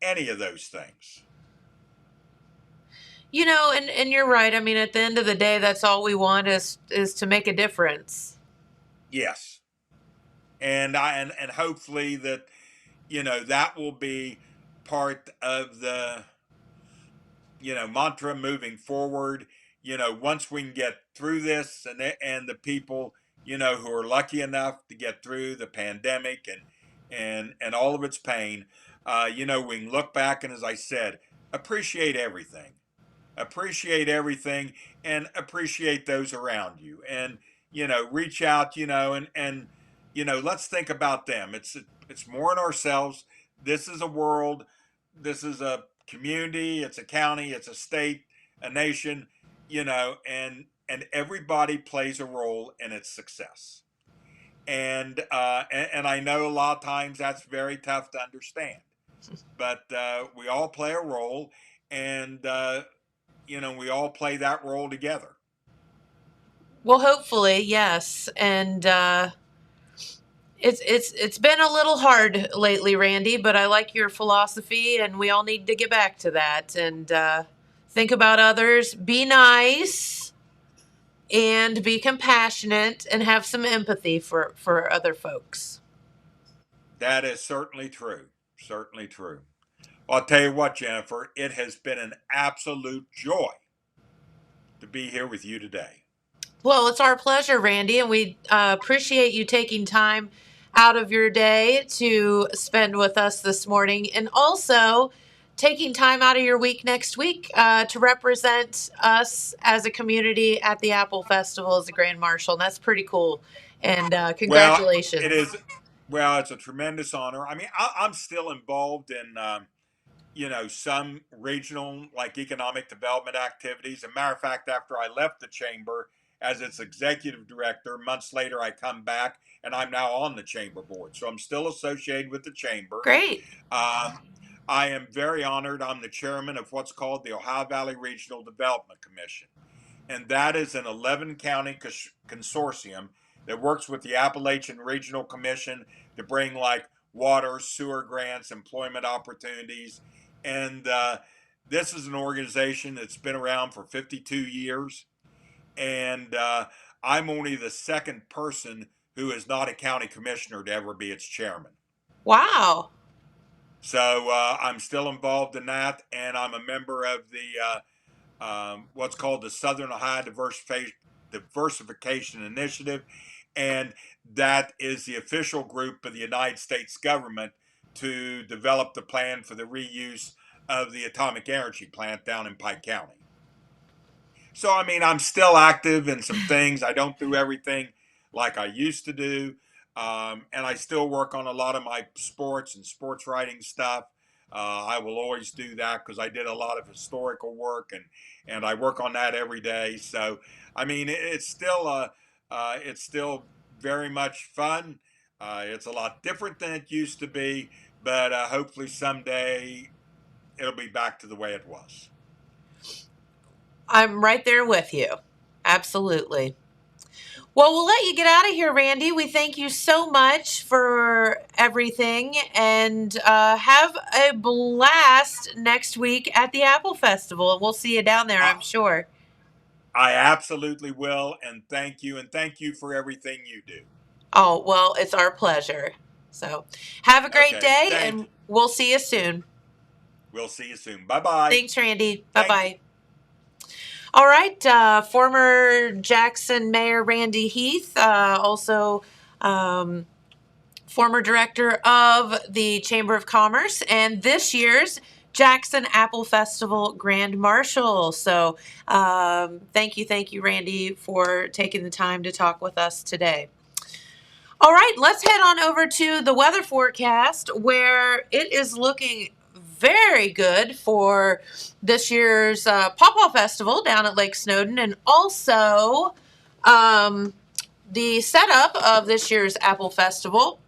any of those things. And you're right. I mean, at the end of the day, that's all we want is to make a difference. Yes. And hopefully that, that will be part of the, mantra moving forward. Once we can get through this, and the people, who are lucky enough to get through the pandemic and all of its pain, we can look back and, as I said, appreciate everything. Appreciate everything and appreciate those around you, and reach out, and let's think about them. It's more in ourselves. This is a world, this is a community, it's a county, it's a state, a nation, and everybody plays a role in its success. And I know a lot of times that's very tough to understand, but we all play a role, and we all play that role together. Well, hopefully, yes. And it's been a little hard lately, Randy, but I like your philosophy, and we all need to get back to that and think about others, be nice, and be compassionate, and have some empathy for other folks. That is certainly true. Certainly true. Well, I'll tell you what, Jennifer, it has been an absolute joy to be here with you today. Well, it's our pleasure, Randy, and we appreciate you taking time out of your day to spend with us this morning, and also taking time out of your week next week to represent us as a community at the Apple Festival as a Grand Marshal. And that's pretty cool. And congratulations. Well, it is. Well, it's a tremendous honor. I mean, I'm still involved in, some regional, like, economic development activities. As a matter of fact, after I left the chamber as its executive director, months later I come back and I'm now on the chamber board. So I'm still associated with the chamber. Great. I am very honored. I'm the chairman of what's called the Ohio Valley Regional Development Commission, and that is an 11 county consortium that works with the Appalachian Regional Commission to bring, like, water, sewer grants, employment opportunities. And this is an organization that's been around for 52 years. And I'm only the second person who is not a county commissioner to ever be its chairman. Wow. So I'm still involved in that, and I'm a member of the what's called the Southern Ohio Diversification Initiative, and that is the official group of the United States government to develop the plan for the reuse of the atomic energy plant down in Pike County. So, I mean, I'm still active in some things. I don't do everything like I used to do. And I still work on a lot of my sports and sports writing stuff. I will always do that because I did a lot of historical work, and I work on that every day. So, I mean, it's still very much fun. It's a lot different than it used to be, but hopefully someday it'll be back to the way it was. I'm right there with you. Absolutely. Well, we'll let you get out of here, Randy. We thank you so much for everything, and have a blast next week at the Apple Festival. And we'll see you down there, I'm sure. I absolutely will, and thank you for everything you do. Oh, well, it's our pleasure. So have a great day, and we'll see you soon. We'll see you soon. Bye-bye. Thanks, Randy. Bye-bye. All right. Former Jackson Mayor Randy Heath, also former director of the Chamber of Commerce, and this year's Jackson Apple Festival Grand Marshal. So thank you, Randy, for taking the time to talk with us today. All right, let's head on over to the weather forecast, where it is looking very good for this year's Pawpaw Festival down at Lake Snowden, and also the setup of this year's Apple Festival.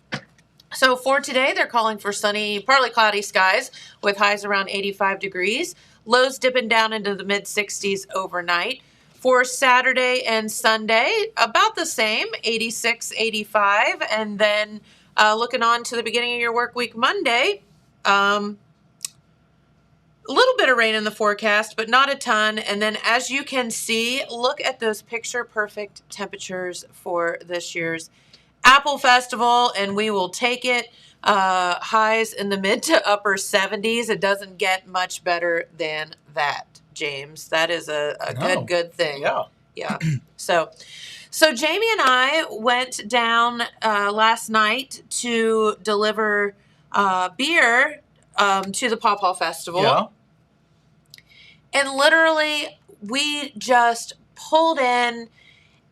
So for today, they're calling for sunny, partly cloudy skies with highs around 85 degrees, lows dipping down into the mid-60s overnight. For Saturday and Sunday, about the same, 86, 85. And then looking on to the beginning of your work week Monday, a little bit of rain in the forecast, but not a ton. And then as you can see, look at those picture-perfect temperatures for this year's Apple Festival, and we will take it. Highs in the mid to upper 70s. It doesn't get much better than that, James. That is a good thing. Yeah. So Jamie and I went down last night to deliver beer to the Pawpaw Festival. Yeah. And literally, we just pulled in,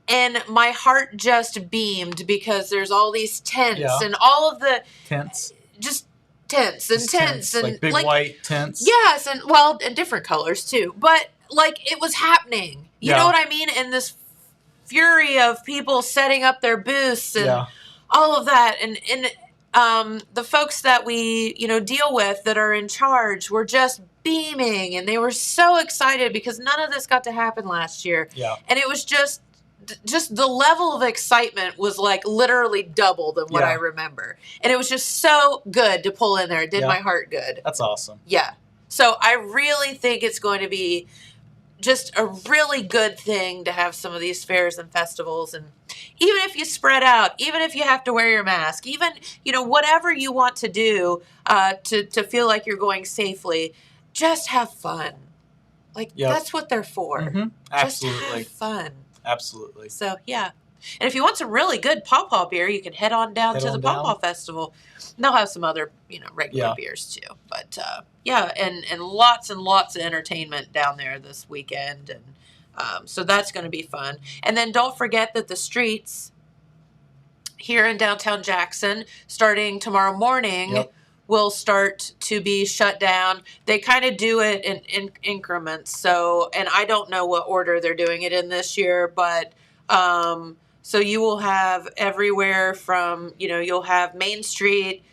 and my heart just beamed because there's all these tents and all of the tents, just tents and tents and like big white tents. Yes, and different colors too. But like it was happening. You know what I mean? And this fury of people setting up their booths and all of that, and the folks that we deal with that are in charge were just beaming, and they were so excited because none of this got to happen last year. Yeah, and it was just the level of excitement was like literally double than what I remember. And it was just so good to pull in there. It did my heart good. That's awesome. Yeah. So I really think it's going to be just a really good thing to have some of these fairs and festivals. And even if you spread out, even if you have to wear your mask, even, whatever you want to do to feel like you're going safely, just have fun. Like that's what they're for. Mm-hmm. Absolutely. Just have fun. Absolutely. So, yeah. And if you want some really good Pawpaw beer, you can head on down to the Pawpaw Festival. And they'll have some other, regular beers too. But, and lots of entertainment down there this weekend. And so that's going to be fun. And then don't forget that the streets here in downtown Jackson, starting tomorrow morning, will start to be shut down. They kind of do it in increments. So, and I don't know what order they're doing it in this year, but so you will have everywhere from, you'll have Main Street,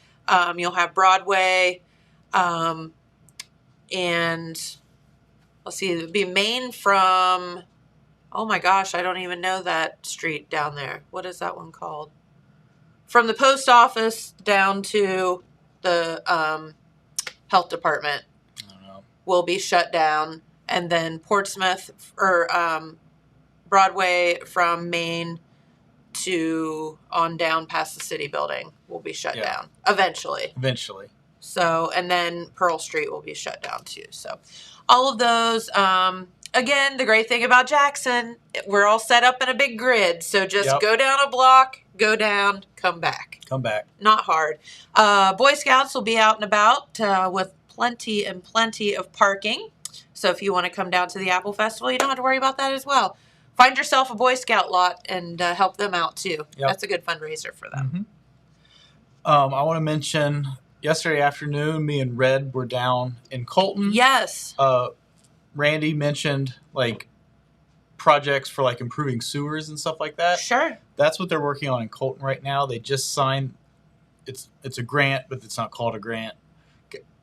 you'll have Broadway, and let's see, it'd be Main from, oh my gosh, I don't even know that street down there. What is that one called? From the post office down to the health department will be shut down, and then Portsmouth or Broadway from Main to on down past the city building will be shut down eventually. So, and then Pearl Street will be shut down too. So all of those, again, the great thing about Jackson, we're all set up in a big grid. So just go down a block, go down, come back. Not hard. Boy Scouts will be out and about with plenty of parking. So if you want to come down to the Apple Festival, you don't have to worry about that as well. Find yourself a Boy Scout lot and help them out too. That's a good fundraiser for them. Mm-hmm. I want to mention yesterday afternoon, me and Red were down in Colton. Yes. Randy mentioned like projects for like improving sewers and stuff like that. Sure. That's what they're working on in Colton right now. They just signed. It's a grant, but it's not called a grant.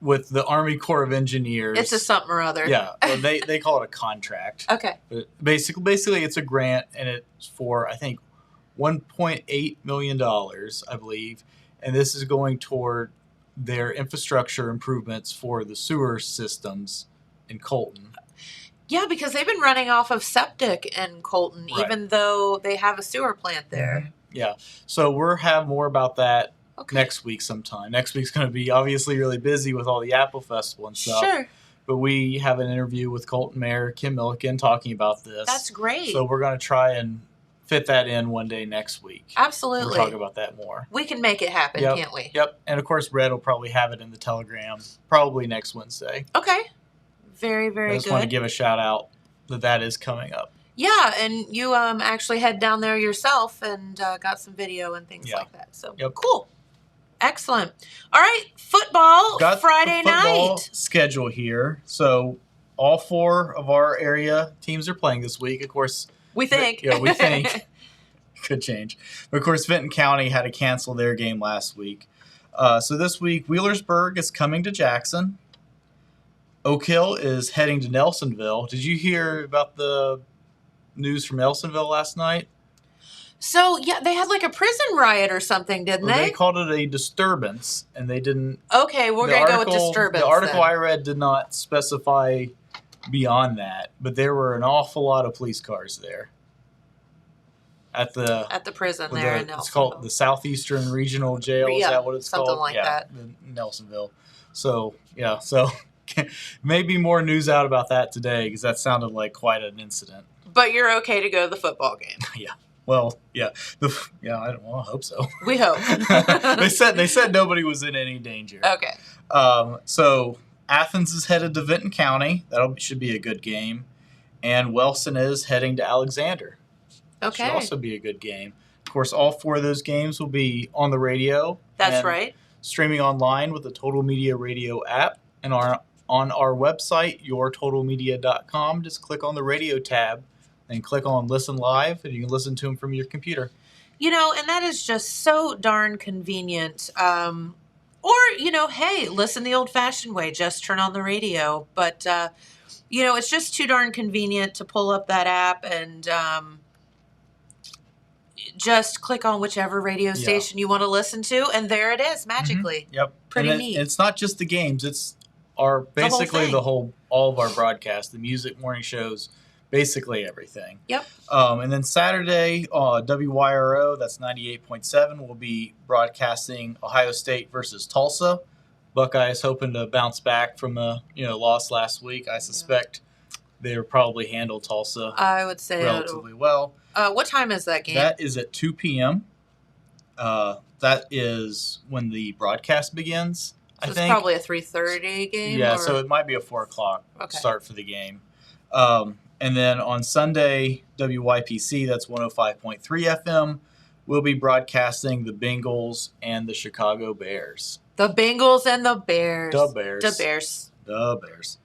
With the Army Corps of Engineers. It's a something or other. Yeah. Well, they call it a contract. Okay. But basically it's a grant, and it's for, I think, $1.8 million, I believe. And this is going toward their infrastructure improvements for the sewer systems in Colton. Yeah, because they've been running off of septic in Colton, even though they have a sewer plant there. Yeah. So we'll have more about that next week sometime. Next week's going to be obviously really busy with all the Apple Festival and stuff. Sure. but we have an interview with Colton Mayor Kim Milliken talking about this. That's great. So we're going to try and fit that in one day next week. Absolutely. We'll talk about that more. We can make it happen, can't we? Yep. And of course, Red will probably have it in the Telegram probably next Wednesday. Okay. Very, very good. I just want to give a shout out that is coming up. Yeah, and you actually head down there yourself and got some video and things like that. So cool. Excellent. All right, football Got Friday the football night. schedule here. So all 4 of our area teams are playing this week. Of course, we think. Yeah, we think. Could change. But of course, Vinton County had to cancel their game last week. So this week, Wheelersburg is coming to Jackson. Oak Hill is heading to Nelsonville. Did you hear about the news from Nelsonville last night? So, yeah, they had like a prison riot or something, didn't they? They called it a disturbance, and they didn't. Okay, we're going to go with disturbance. The article then. I read did not specify beyond that, but there were an awful lot of police cars there. At the prison there in Nelsonville. It's called the Southeastern Regional Jail. Yeah, is that what it's something called? like that. In Nelsonville. So, maybe more news out about that today because that sounded like quite an incident. But you're okay to go to the football game. Yeah. Well, yeah. I hope so. We hope. They said nobody was in any danger. Okay. So Athens is headed to Vinton County. That should be a good game. And Wellston is heading to Alexander. Okay. Should also be a good game. Of course, all 4 of those games will be on the radio. That's right. Streaming online with the Total Media Radio app. And on our website, yourtotalmedia.com, just click on the radio tab and click on Listen Live, and you can listen to them from your computer. And that is just so darn convenient. Or, hey, listen the old-fashioned way, just turn on the radio. But, it's just too darn convenient to pull up that app and just click on whichever radio station you want to listen to, and there it is, magically. Mm-hmm. Yep. Pretty neat. It's not just the games. It's all of our broadcasts, the music, morning shows, basically everything. Yep. And then Saturday, WYRO, that's 98.7, will be broadcasting Ohio State versus Tulsa. Buckeyes hoping to bounce back from a loss last week. I suspect they'll probably handle Tulsa I would say relatively well. What time is that game? That is at 2 p.m. That is when the broadcast begins, So I think. It's probably a 3:30 game? Yeah, so it might be a 4 o'clock start for the game. And then on Sunday, WYPC, that's 105.3 FM, will be broadcasting the Bengals and the Chicago Bears. The Bengals and the Bears. The Bears. The Bears. The Bears.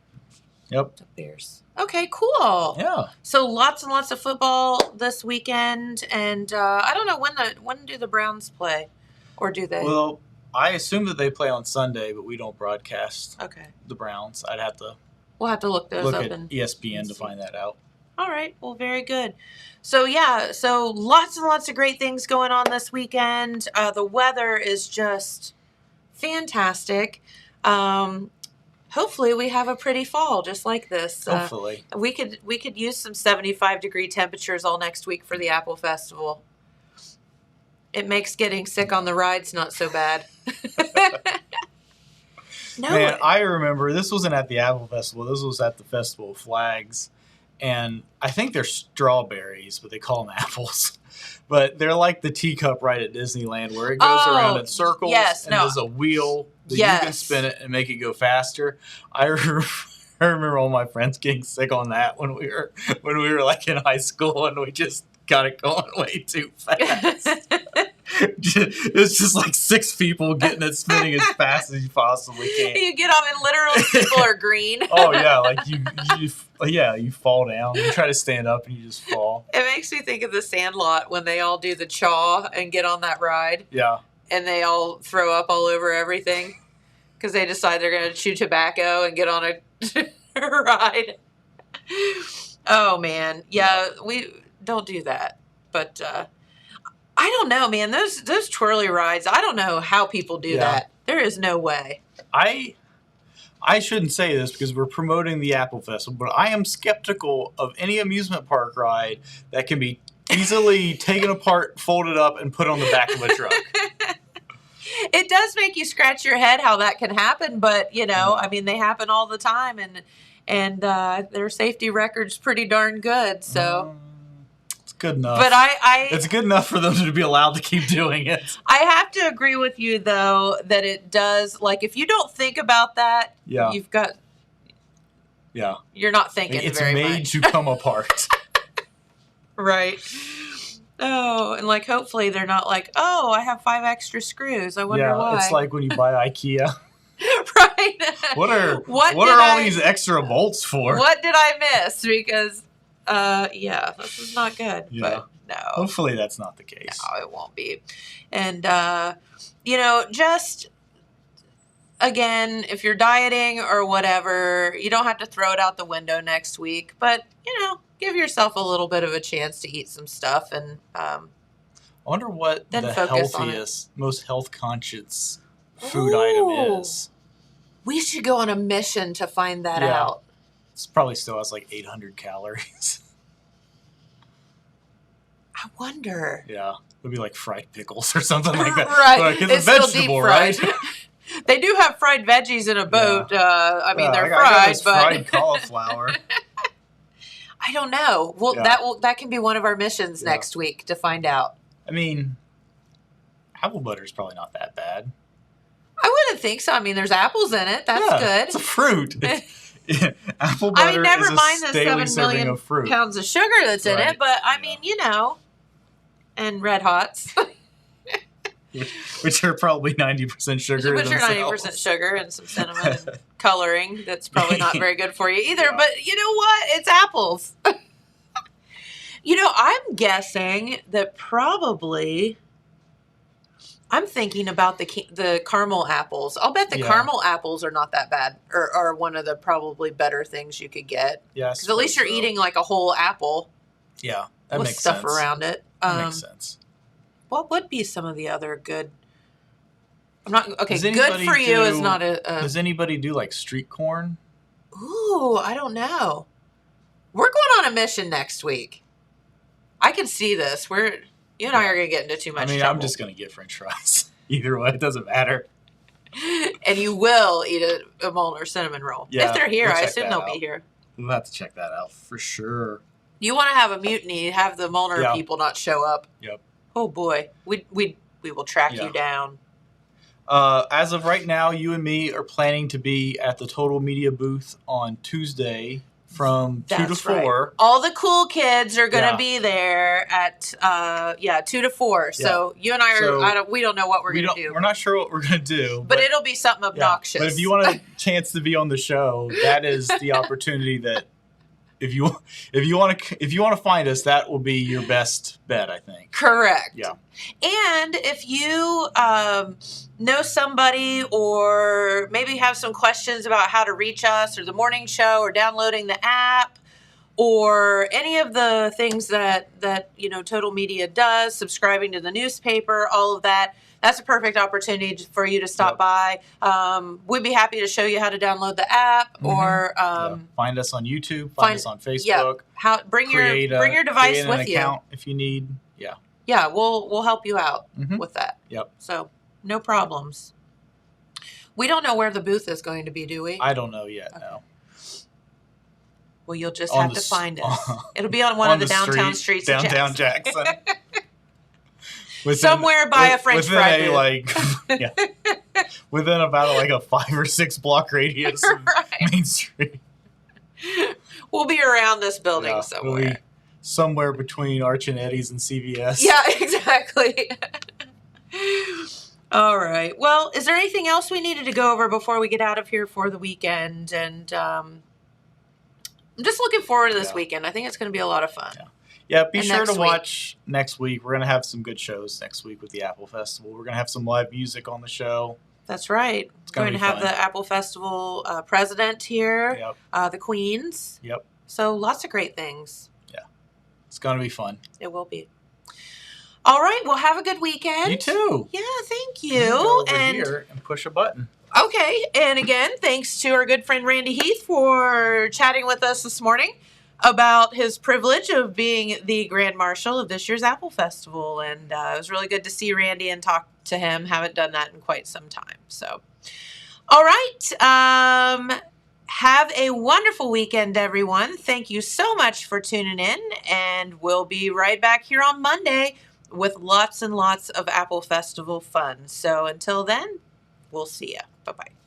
Yep. The Bears. Okay, cool. Yeah. So lots and lots of football this weekend, and I don't know when do the Browns play, or do they? Well, I assume that they play on Sunday, but we don't broadcast the Browns. We'll have to look those up at and ESPN to find that out. All right. Well, very good. So lots and lots of great things going on this weekend. The weather is just fantastic. Hopefully we have a pretty fall just like this. Hopefully. We could use some 75-degree temperatures all next week for the Apple Festival. It makes getting sick on the rides not so bad. No. Man, I remember this wasn't at the Apple Festival. This was at the Festival of Flags. And I think they're strawberries, but they call them apples. But they're like the teacup ride at Disneyland where it goes around in circles and there's a wheel that you can spin it and make it go faster. I remember all my friends getting sick on that when we were like in high school and we just got it going way too fast. It's just like 6 people getting it spinning as fast as you possibly can. You get off and literally people are green. Oh yeah, like you fall down. You try to stand up and you just fall. It makes me think of the Sandlot when they all do the chaw and get on that ride. Yeah. And they all throw up all over everything because they decide they're going to chew tobacco and get on a ride. Oh man, yeah, we don't do that. But I don't know, man. Those twirly rides, I don't know how people do that. There is no way. I shouldn't say this because we're promoting the Apple Festival, but I am skeptical of any amusement park ride that can be easily taken apart, folded up, and put on the back of a truck. It does make you scratch your head how that can happen, but I mean, they happen all the time, and their safety record's pretty darn good. So it's good enough. But it's good enough for them to be allowed to keep doing it. I have to agree with you though that it does. Like, if you don't think about that, you've got. Yeah. You're not thinking very much. It's made to come apart. Right. Oh, and like hopefully they're not like, oh, I have 5 extra screws. I wonder why. It's like when you buy IKEA. Right. What are all these extra bolts for? What did I miss? Because this is not good. Yeah. But no. Hopefully that's not the case. No, it won't be. And just again, if you're dieting or whatever, you don't have to throw it out the window next week, but give yourself a little bit of a chance to eat some stuff, and I wonder what the healthiest, most health conscious food item is. We should go on a mission to find that out. It probably still has like 800 calories. I wonder. Yeah, it'd be like fried pickles or something like that. Right, it's a vegetable, right? They do have fried veggies in a boat. Yeah. I mean, they're I got fried, but fried cauliflower. I don't know. Well, that can be one of our missions next week to find out. I mean, apple butter is probably not that bad. I wouldn't think so. I mean, there's apples in it. That's good. It's a fruit. Apple butter never is mind a the daily 7 serving million of fruit. pounds of sugar that's in it, but I mean, and Red Hots. Which are probably 90% sugar. Which are 90% sugar and some cinnamon and coloring. That's probably not very good for you either. Yeah. But you know what? It's apples. I'm guessing that probably. I'm thinking about the caramel apples. I'll bet the caramel apples are not that bad, or are one of the probably better things you could get. Yeah, because at least you're eating like a whole apple. Yeah, that with makes stuff sense. around it. That makes sense. What would be some of the other good? I'm not okay. Good for you is not a. Does anybody do like street corn? Ooh, I don't know. We're going on a mission next week. I can see this. You and I are going to get into too much trouble. I'm just going to get French fries. Either way, it doesn't matter. And you will eat a Molnar cinnamon roll. Yeah, if they're here, I assume they'll be here. We'll have to check that out for sure. You want to have a mutiny, have the Molnar people not show up. Yep. Oh, boy. We will track you down. As of right now, you and me are planning to be at the Total Media booth on Tuesday from 2 to 4. Right. All the cool kids are going to be there at 2 to 4. So you and I we don't know what we're going to do. We're not sure what we're going to do. But it'll be something obnoxious. But if you want a chance to be on the show, that is the opportunity that if you want to find us, that will be your best bet, I think. Correct. Yeah. And if you know somebody or maybe have some questions about how to reach us or the morning show or downloading the app or any of the things that Total Media does, subscribing to the newspaper, all of that, that's a perfect opportunity for you to stop by. We'd be happy to show you how to download the app or find us on YouTube, find us on Facebook. Bring your device with you. Account if you need. Yeah, we'll help you out with that. Yep. So no problems. We don't know where the booth is going to be, do we? I don't know yet. Okay. No. Well, you'll just have to find us. It'll be on one of the downtown streets downtown Jackson. Somewhere by a French fry booth. Within about a 5 or 6 block radius of Main Street. We'll be around this building somewhere. We'll be somewhere between Arch and Eddie's and CVS. Yeah, exactly. All right. Well, is there anything else we needed to go over before we get out of here for the weekend? And I'm just looking forward to this weekend. I think it's going to be a lot of fun. Yeah, be sure to watch next week. We're going to have some good shows next week with the Apple Festival. We're going to have some live music on the show. That's right. We're going to have the Apple Festival president here, the Queens. Yep. So lots of great things. Yeah. It's going to be fun. It will be. All right. Well, have a good weekend. You too. Yeah, thank you. Go over here and push a button. Okay. And again, thanks to our good friend Randy Heath for chatting with us this morning. about his privilege of being the Grand Marshal of this year's Apple Festival. And it was really good to see Randy and talk to him. Haven't done that in quite some time. So, all right. Have a wonderful weekend, everyone. Thank you so much for tuning in. And we'll be right back here on Monday with lots and lots of Apple Festival fun. So until then, we'll see you. Bye-bye.